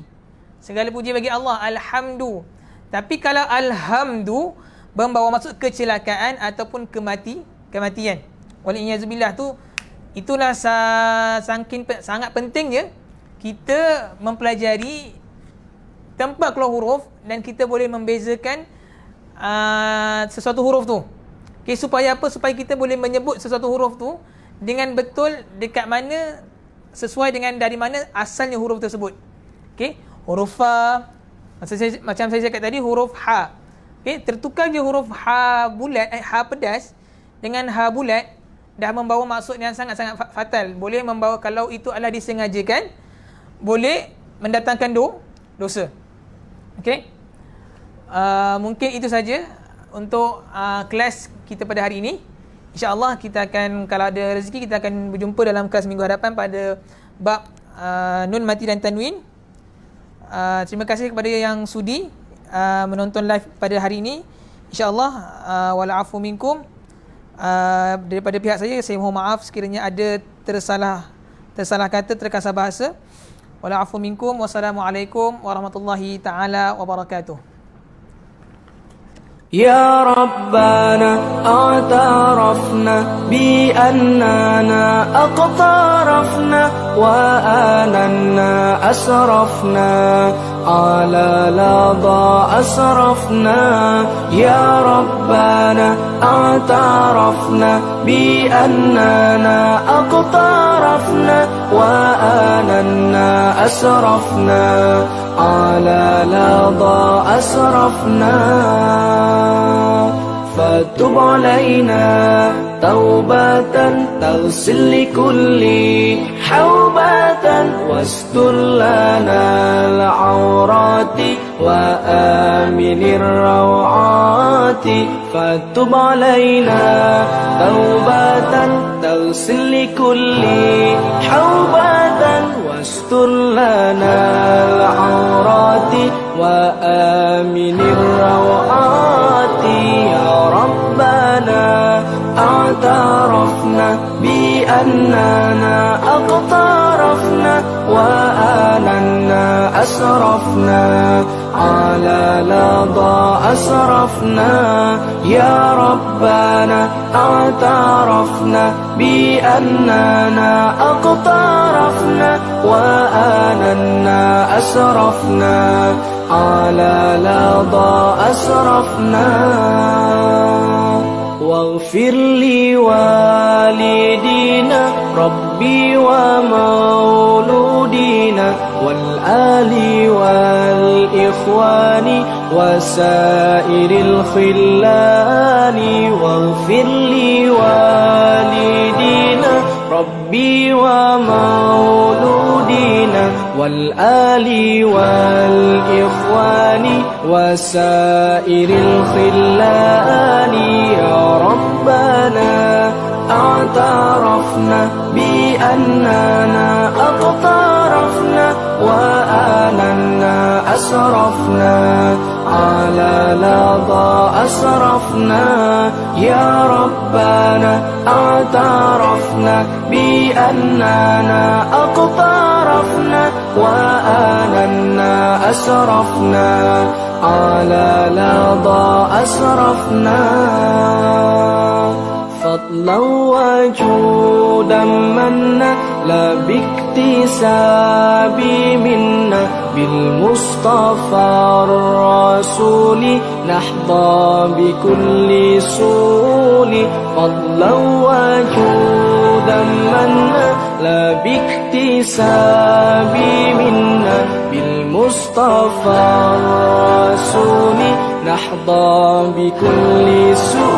Segala puji bagi Allah, alhamdu. Tapi kalau alhamdu membawa maksud kecelakaan ataupun kematian. Wal-iyazubillah tu, itulah sangat pentingnya kita mempelajari tempat keluar huruf dan kita boleh membezakan sesuatu huruf tu. Okay, supaya apa? Supaya kita boleh menyebut sesuatu huruf tu dengan betul dekat mana, sesuai dengan dari mana asalnya huruf tersebut. Okay, huruf fa, macam saya cakap tadi, huruf ha. Okay, tertukar je huruf ha bulat, ha pedas dengan ha bulat, dah membawa maksud yang sangat-sangat fatal. Boleh membawa, kalau itu adalah disengajakan, boleh mendatangkan dosa. Okey. Mungkin itu saja untuk kelas kita pada hari ini. InsyaAllah kita akan, kalau ada rezeki, kita akan berjumpa dalam kelas minggu hadapan pada bab nun mati dan tanwin. Terima kasih kepada yang sudi menonton live pada hari ini. InsyaAllah wala afu minkum. Daripada pihak saya mohon maaf sekiranya ada tersalah kata, terkasar bahasa. Wala afu minkum. Wassalamualaikum warahmatullahi taala wabarakatuh. يا ربنا اعترفنا بأننا أقترفنا وآننا أسرفنا على لظى أسرفنا يا ربنا اعترفنا بأننا أقترفنا وآننا أسرفنا على لظى أسرفنا فتب علينا توبة تغسل لكل حوبة واستر لنا العورات وآمن الروعات فتب علينا توبة تغسل لكل حوبة واستر لنا العورات وآمن الروعات يا ربنا اعترفنا بأننا أقترفنا وآننا أسرفنا على لظى أسرفنا يا ربنا اعترفنا بأننا أقترفنا وآننا أسرفنا على لظى أسرفنا واغفر لي والدينا ربي ومولودينا والآل والإخوان وسائر الخلان واغفر لي والدينا ربي ومولودينا والآل والإخوان وسائر الخلان يا ربنا اعترفنا بأننا أقترفنا وآننا أسرفنا على لظى أسرفنا يا ربنا اعترفنا بأننا أقترفنا وآننا أسرفنا على لظى أسرفنا فضلا وجودا منا لا باكتساب منا بالمصطفى الرسول نحظى بكل سول فضلا وجودا منا لا باكتساب منا بالمصطفى الرسول نحظى بكل سول